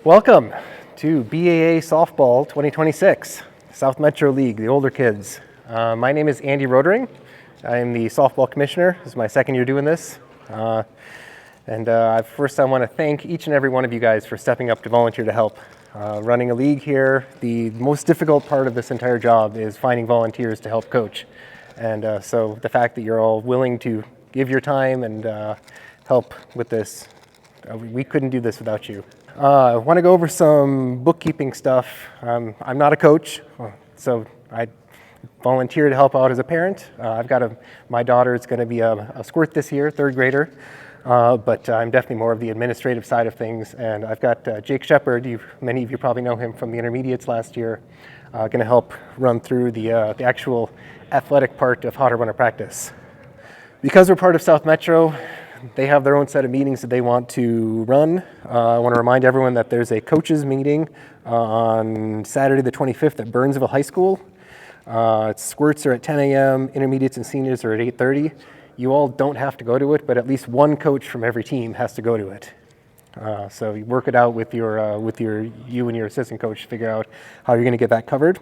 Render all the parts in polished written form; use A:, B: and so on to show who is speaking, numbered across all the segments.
A: Welcome to BAA Softball 2026, South Metro League, the older kids. My name is Andy Rodering. I am the softball commissioner. This is my second year doing this. First I want to thank each and every one of you guys for stepping up to volunteer to help. Running a league here, the most difficult part of this entire job is finding volunteers to help coach. And so the fact that you're all willing to give your time and help with this, we couldn't do this without you. I want to go over some bookkeeping stuff. I'm not a coach, so I volunteer to help out as a parent. My daughter is going to be a squirt this year, third grader, but I'm definitely more of the administrative side of things. And I've got Jake Shepard, many of you probably know him from the intermediates last year, going to help run through the actual athletic part of how to run a practice. Because we're part of South Metro, they have their own set of meetings that they want to run. I want to remind everyone that there's a coaches meeting on Saturday the 25th at Burnsville High School. Squirts are at 10 a.m., intermediates and seniors are at 8:30. You all don't have to go to it, but at least one coach from every team has to go to it. So you work it out with you and your assistant coach to figure out how you're going to get that covered.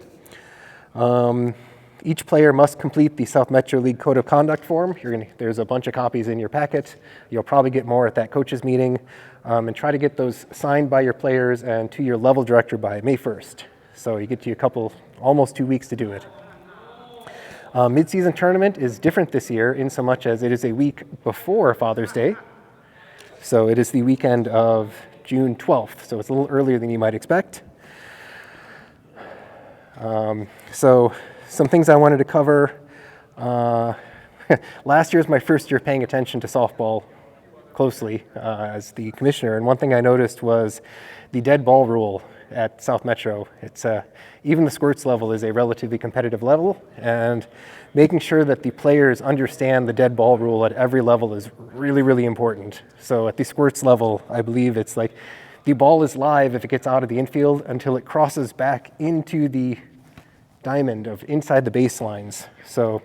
A: Each player must complete the South Metro League Code of Conduct form. There's a bunch of copies in your packet. You'll probably get more at that coaches meeting. And try to get those signed by your players and to your level director by May 1st. So you get to almost 2 weeks to do it. Mid-season tournament is different this year in so much as it is a week before Father's Day. So it is the weekend of June 12th. So it's a little earlier than you might expect. Some things I wanted to cover. Last year was my first year paying attention to softball closely as the commissioner, and one thing I noticed was the dead ball rule at South Metro. It's even the Squirts level is a relatively competitive level, and making sure that the players understand the dead ball rule at every level is really, really important. So at the Squirts level, I believe it's like the ball is live if it gets out of the infield until it crosses back into the diamond of inside the baselines. So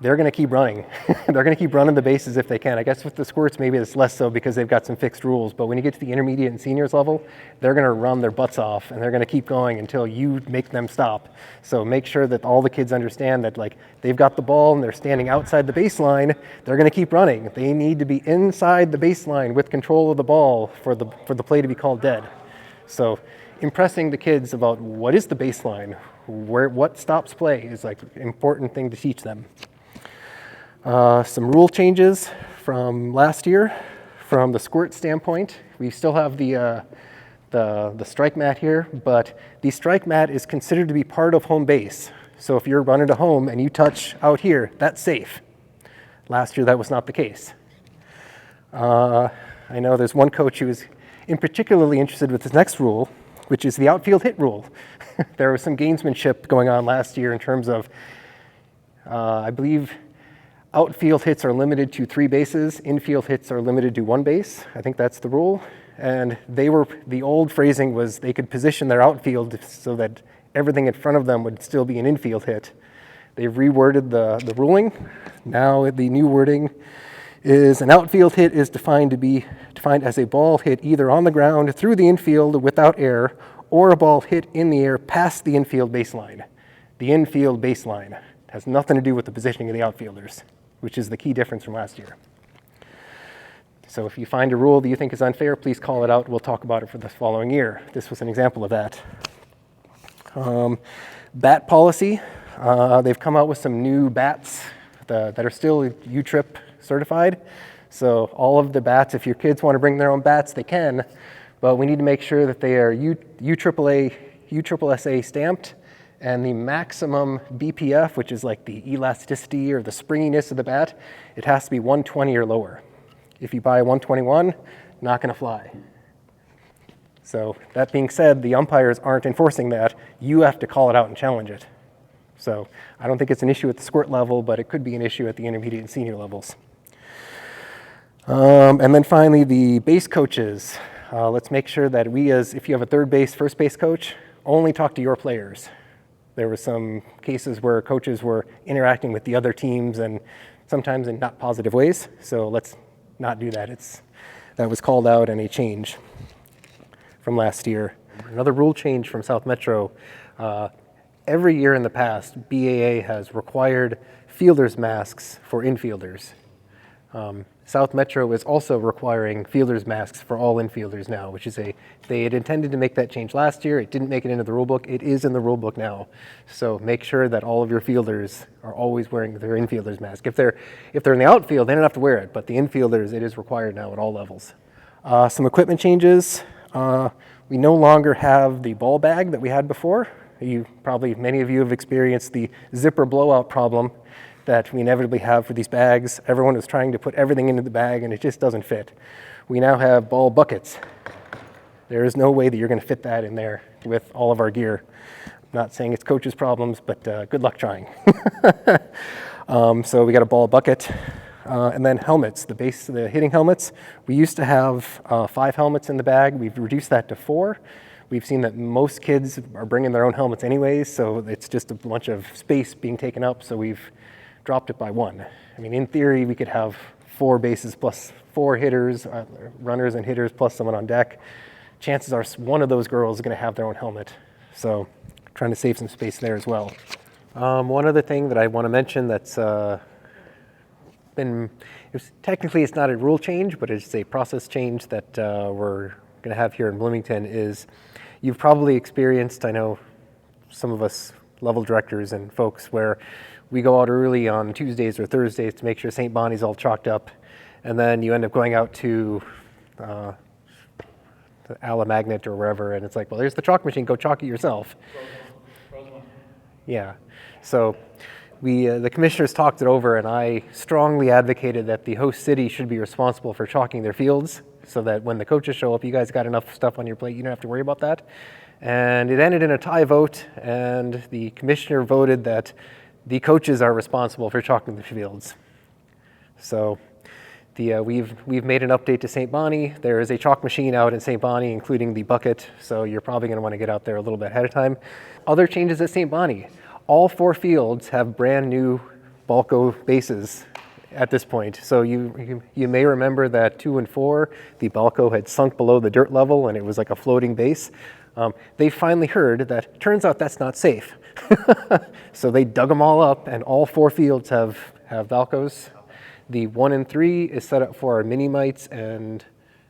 A: they're going to keep running. They're going to keep running the bases if they can. I guess with the Squirts, maybe it's less so because they've got some fixed rules. But when you get to the intermediate and seniors level, they're going to run their butts off and they're going to keep going until you make them stop. So make sure that all the kids understand that they've got the ball and they're standing outside the baseline. They're going to keep running. They need to be inside the baseline with control of the ball for the play to be called dead. So impressing the kids about what is the baseline, what stops play is an important thing to teach them. Some rule changes from last year. From the squirt standpoint, we still have the strike mat here, but the strike mat is considered to be part of home base. So if you're running to home and you touch out here, that's safe. Last year that was not the case. I know there's one coach who was particularly interested with this next rule, which is the outfield hit rule. There was some gamesmanship going on last year in terms of, I believe, outfield hits are limited to 3 bases, infield hits are limited to 1 base. I think that's the rule. And the old phrasing was they could position their outfield so that everything in front of them would still be an infield hit. They've reworded the ruling. Now the new wording is an outfield hit is defined as a ball hit either on the ground through the infield without air or a ball hit in the air past the infield baseline. The infield baseline has nothing to do with the positioning of the outfielders, which is the key difference from last year. So if you find a rule that you think is unfair, please call it out. We'll talk about it for the following year. This was an example of that. Bat policy. They've come out with some new bats that are still U-Trip certified. So all of the bats, if your kids want to bring their own bats, they can, but we need to make sure that they are USSSA stamped, and the maximum BPF, which is the elasticity or the springiness of the bat, it has to be 120 or lower. If you buy 121, not going to fly. So that being said, the umpires aren't enforcing that. You have to call it out and challenge it. So I don't think it's an issue at the squirt level, but it could be an issue at the intermediate and senior levels. And then finally, the base coaches. Let's make sure that if you have a third base, first base coach, only talk to your players. There were some cases where coaches were interacting with the other teams and sometimes in not positive ways. So let's not do that. That was called out and a change. from last year. Another rule change from South Metro. Every year in the past, BAA has required fielders masks for infielders. South Metro is also requiring fielders masks for all infielders now, which is they had intended to make that change last year. It didn't make it into the rule book. It is in the rule book now. So make sure that all of your fielders are always wearing their infielders mask. If they're in the outfield, they don't have to wear it, but the infielders, it is required now at all levels. Some equipment changes. We no longer have the ball bag that we had before. Many of you have experienced the zipper blowout problem that we inevitably have for these bags. Everyone is trying to put everything into the bag and it just doesn't fit. We now have ball buckets. There is no way that you're going to fit that in there with all of our gear. I'm not saying it's coaches' problems, but good luck trying. So we got a ball bucket. And then helmets, the hitting helmets. We used to have 5 helmets in the bag. We've reduced that to 4. We've seen that most kids are bringing their own helmets anyways, so it's just a bunch of space being taken up, so we've dropped it by 1. I mean, in theory, we could have 4 bases plus 4 hitters, runners and hitters plus someone on deck. Chances are one of those girls is going to have their own helmet, so trying to save some space there as well. One other thing that I want to mention that's technically it's not a rule change, but it's a process change that we're going to have here in Bloomington is you've probably experienced, I know some of us level directors and folks, where we go out early on Tuesdays or Thursdays to make sure St. Bonnie's all chalked up, and then you end up going out to the Alamagnet or wherever, and it's like, well, there's the chalk machine, go chalk it yourself. Yeah, so the commissioners talked it over, and I strongly advocated that the host city should be responsible for chalking their fields so that when the coaches show up, you guys got enough stuff on your plate, you don't have to worry about that. And it ended in a tie vote, and the commissioner voted that the coaches are responsible for chalking the fields. So we've made an update to St. Bonnie. There is a chalk machine out in St. Bonnie, including the bucket, so you're probably going to want to get out there a little bit ahead of time. Other changes at St. Bonnie. All 4 fields have brand new Balco bases at this point. So you may remember that 2 and 4, the Balco had sunk below the dirt level and it was like a floating base. They finally heard that turns out that's not safe. So they dug them all up, and all 4 fields have Balcos. The 1 and 3 is set up for our mini mites, and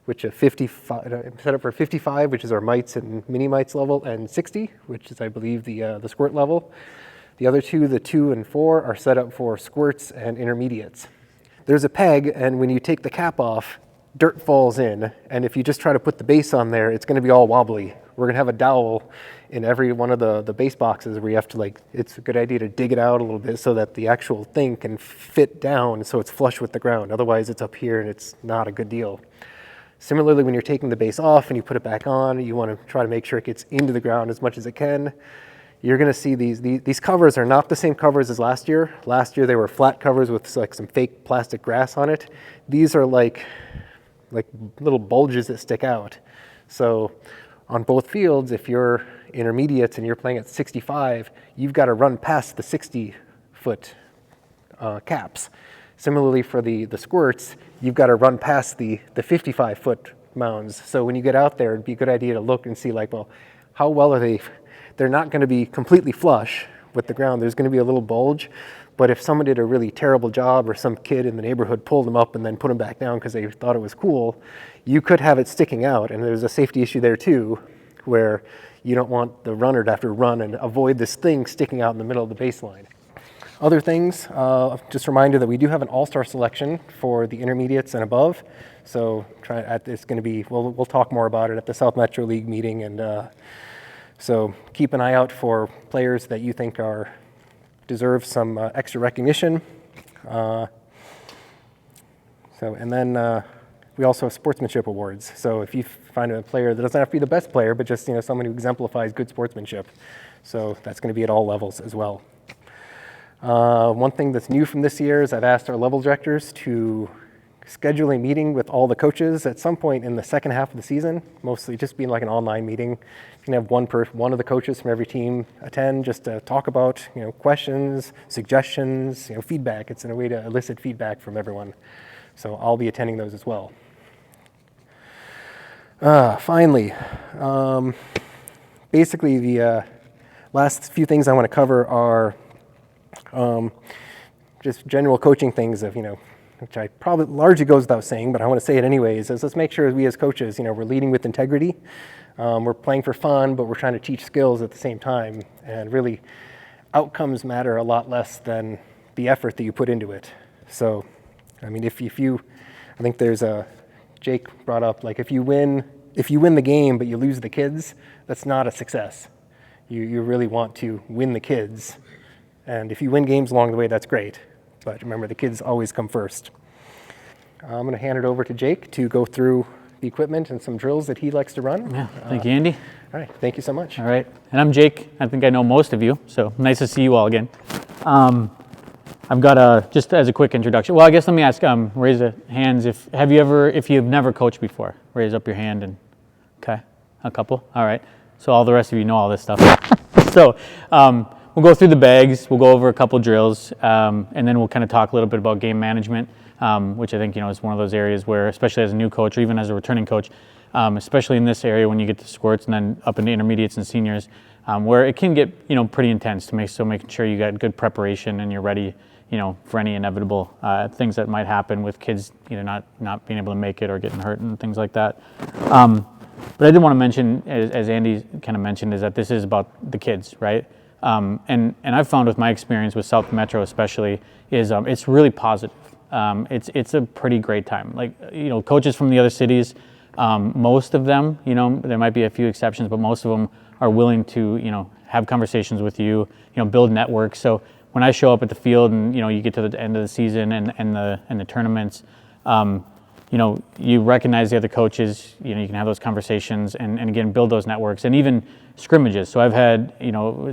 A: which are 55, set up for 55, which is our mites and mini mites level, and 60, which is I believe the squirt level. The other 2, the 2 and 4, are set up for squirts and intermediates. There's a peg, and when you take the cap off, dirt falls in, and if you just try to put the base on there, it's going to be all wobbly. We're going to have a dowel in every one of the base boxes where you have to, it's a good idea to dig it out a little bit so that the actual thing can fit down so it's flush with the ground. Otherwise, it's up here and it's not a good deal. Similarly, when you're taking the base off and you put it back on, you want to try to make sure it gets into the ground as much as it can. You're going to see these covers are not the same covers as last year. Last year, they were flat covers with some fake plastic grass on it. These are like little bulges that stick out. So on both fields, if you're intermediates and you're playing at 65, you've got to run past the 60-foot caps. Similarly for the squirts, you've got to run past the 55-foot mounds. So when you get out there, it'd be a good idea to look and see well, how well are they? They're not going to be completely flush with the ground. There's going to be a little bulge. But if someone did a really terrible job or some kid in the neighborhood pulled them up and then put them back down because they thought it was cool, you could have it sticking out. And there's a safety issue there too, where you don't want the runner to have to run and avoid this thing sticking out in the middle of the baseline. Other things, just a reminder that we do have an all-star selection for the intermediates and above. So it's going to be, we'll talk more about it at the South Metro League meeting. And so keep an eye out for players that you think deserve some extra recognition. And then we also have sportsmanship awards. So if you find a player that doesn't have to be the best player, but just someone who exemplifies good sportsmanship, so that's going to be at all levels as well. One thing that's new from this year is I've asked our level directors to schedule a meeting with all the coaches at some point in the second half of the season, mostly just being like an online meeting. You can have one of the coaches from every team attend just to talk about questions, suggestions, feedback. It's a way to elicit feedback from everyone. So I'll be attending those as well. Finally, Basically, the last few things I want to cover are just general coaching things of, which I probably largely goes without saying, but I want to say it anyways, is let's make sure we as coaches, we're leading with integrity. We're playing for fun, but we're trying to teach skills at the same time. And really, outcomes matter a lot less than the effort that you put into it. So, I mean, if you, I think there's Jake brought up, like if you win the game, but you lose the kids, that's not a success. You really want to win the kids. And if you win games along the way, that's great. But remember, the kids always come first. I'm going to hand it over to Jake to go through the equipment and some drills that he likes to run.
B: Yeah, thank you, Andy.
A: All right, thank you so much.
B: All right, and I'm Jake. I think I know most of you, so nice to see you all again. I've got just as a quick introduction. Well, I guess let me ask, raise your hands if you've never coached before, raise up your hand and, okay, a couple, all right. So all the rest of you know all this stuff. So we'll go through the bags, we'll go over a couple drills, and then we'll kind of talk a little bit about game management, which I think, is one of those areas where, especially as a new coach or even as a returning coach, especially in this area when you get to squirts and then up into intermediates and seniors, where it can get, pretty intense making sure you got good preparation and you're ready, for any inevitable things that might happen with kids either not being able to make it or getting hurt and things like that. But I did want to mention, as Andy kind of mentioned, is that this is about the kids, right? And I've found with my experience with South Metro especially is it's really positive. It's a pretty great time. Like, coaches from the other cities, most of them, there might be a few exceptions, but most of them are willing to, have conversations with you, build networks. So when I show up at the field and, you get to the end of the season and the tournaments, you recognize the other coaches, you can have those conversations and again, build those networks and even scrimmages. So I've had,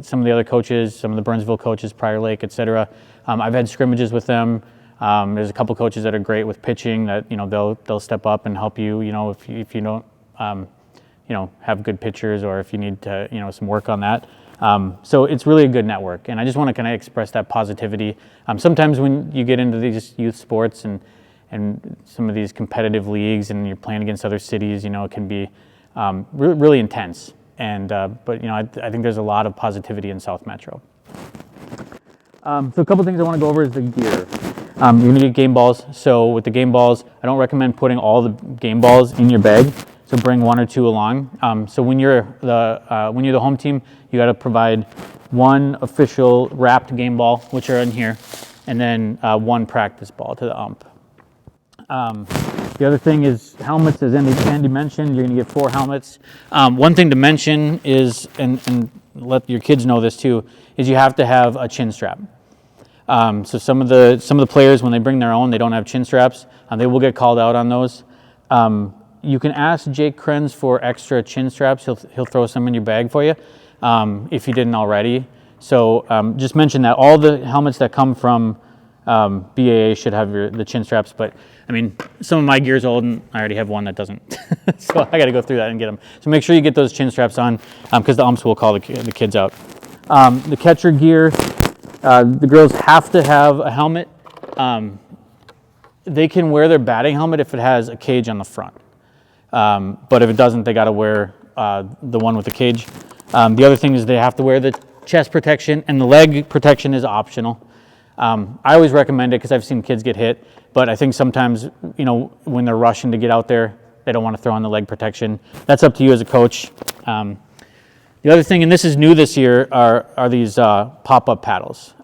B: some of the other coaches, some of the Burnsville coaches, Prior Lake, et cetera. I've had scrimmages with them. There's a couple coaches that are great with pitching that, they'll step up and help you, if you don't, have good pitchers or if you need to, some work on that. So it's really a good network. And I just want to kind of express that positivity. Sometimes when you get into these youth sports and some of these competitive leagues and you're playing against other cities, it can be really intense. And but I think there's a lot of positivity in South Metro. So a couple things I want to go over is the gear. You're going to get game balls. So with the game balls, I don't recommend putting all the game balls in your bag. So bring one or two along. So when you're the home team, you got to provide one official wrapped game ball, which are in here, and then one practice ball to the ump. The other thing is helmets, as Andy mentioned, you're going to get 4 helmets. One thing to mention is, and let your kids know this too, is you have to have a chin strap. So some of the players, when they bring their own, they don't have chin straps. They will get called out on those. You can ask Jake Krenz for extra chin straps. He'll throw some in your bag for you if you didn't already. So just mention that all the helmets that come from BAA should have the chin straps, but I mean, some of my gear's old and I already have one that doesn't. So I got to go through that and get them. So make sure you get those chin straps on because the umps will call the kids out. The catcher gear, the girls have to have a helmet. They can wear their batting helmet if it has a cage on the front. But if it doesn't, they got to wear the one with the cage. The other thing is they have to wear the chest protection and the leg protection is optional. I always recommend it because I've seen kids get hit, but I think sometimes, when they're rushing to get out there, they don't want to throw on the leg protection. That's up to you as a coach. The other thing, and this is new this year, are these pop-up paddles.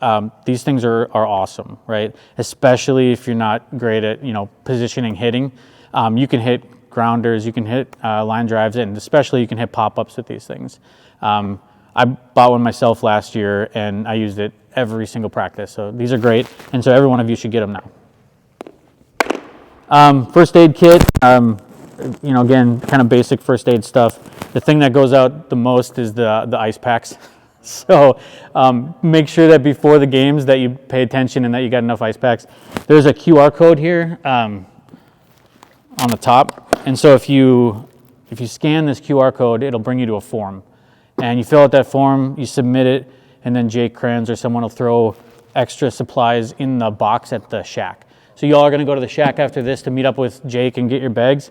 B: These things are awesome, right? Especially if you're not great at, positioning hitting. You can hit grounders, you can hit line drives, and especially you can hit pop-ups with these things. I bought one myself last year, and I used it every single practice. So these are great, and so every one of you should get them now. First aid kit, again, kind of basic first aid stuff. The thing that goes out the most is the ice packs. So make sure that before the games that you pay attention and that you got enough ice packs. There's a QR code here on the top, and so if you scan this QR code, it'll bring you to a form. And you fill out that form, you submit it, and then Jake Krenz or someone will throw extra supplies in the box at the shack. So you all are going to go to the shack after this to meet up with Jake and get your bags.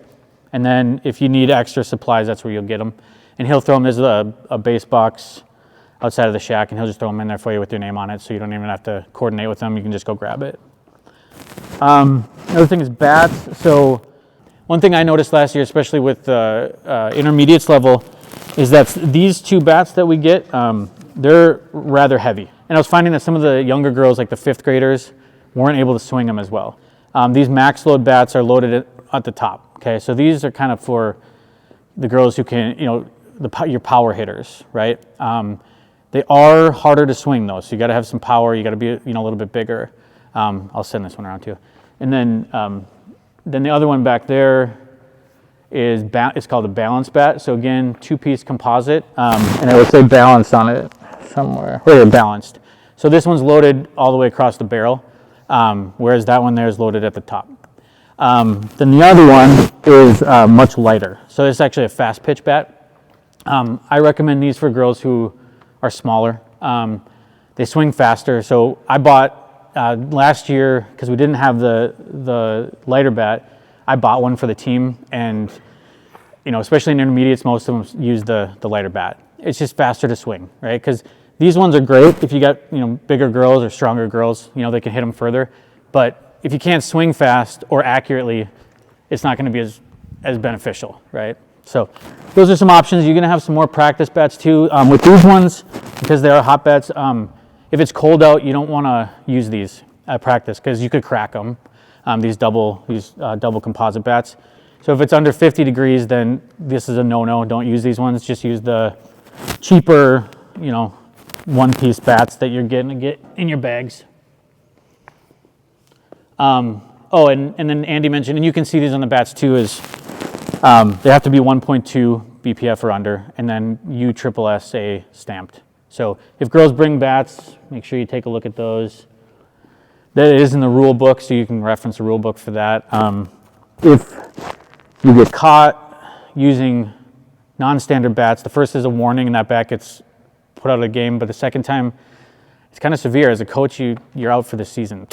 B: And then if you need extra supplies, that's where you'll get them. And he'll throw them. There's a base box outside of the shack, and he'll just throw them in there for you with your name on it, so you don't even have to coordinate with them. You can just go grab it. Another thing is bats. So one thing I noticed last year, especially with the intermediates level, is that these 2 bats that we get, they're rather heavy. And I was finding that some of the younger girls, like the 5th graders, weren't able to swing them as well. These max load bats are loaded at the top. Okay, so these are kind of for the girls who can, your power hitters, right? They are harder to swing though, so you got to have some power. You got to be, a little bit bigger. I'll send this one around too. And then the other one back there is it's called a balance bat. So again, 2-piece composite, and it would say balanced on it somewhere. Right here, balanced. So this one's loaded all the way across the barrel, whereas that one there is loaded at the top. Then the other one is much lighter. So it's actually a fast pitch bat. I recommend these for girls who are smaller. They swing faster. So I bought last year, because we didn't have the lighter bat, I bought one for the team, and especially in intermediates, most of them use the lighter bat. It's just faster to swing, right? Because these ones are great if you got bigger girls or stronger girls. They can hit them further. But if you can't swing fast or accurately, it's not going to be as beneficial, right? So those are some options. You're going to have some more practice bats too. With these ones, because they are hot bats, if it's cold out, you don't want to use these at practice because you could crack them. These double composite bats. So if it's under 50 degrees, then this is a no-no. Don't use these ones. Just use the cheaper, 1-piece bats that you're getting to get in your bags. And then Andy mentioned, and you can see these on the bats too, is they have to be 1.2 BPF or under, and then USSSA stamped. So if girls bring bats, make sure you take a look at those. That is in the rule book, so you can reference the rule book for that. If you get caught using non-standard bats, the first is a warning and that bat gets put out of the game, but the second time, it's kind of severe. As a coach, you're out for the season.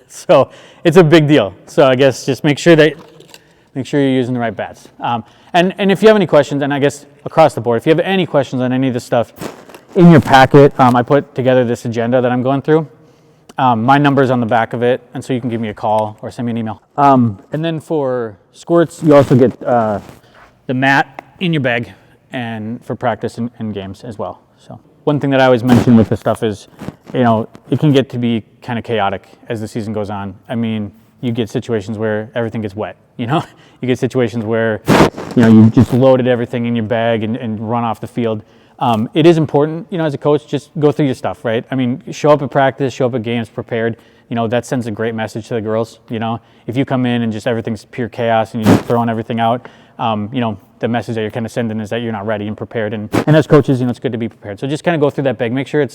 B: So it's a big deal. So I guess just make sure you're using the right bats. And if you have any questions, and I guess across the board, if you have any questions on any of this stuff, in your packet, I put together this agenda that I'm going through. My number's on the back of it, and so you can give me a call or send me an email. And then for Squirts, you also get the mat in your bag and for practice and games as well. So one thing that I always mention with this stuff is, it can get to be kind of chaotic as the season goes on. I mean, you get situations where everything gets wet, You get situations where, you just loaded everything in your bag and run off the field. It is important, as a coach, just go through your stuff, right? I mean, show up at practice, show up at games prepared. That sends a great message to the girls. If you come in and just everything's pure chaos and you're just throwing everything out, the message that you're kind of sending is that you're not ready and prepared. And as coaches, it's good to be prepared. So just kind of go through that bag. Make sure you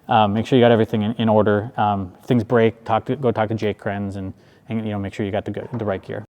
B: got everything in order. If things break, go talk to Jake Krenz and make sure you got the right gear.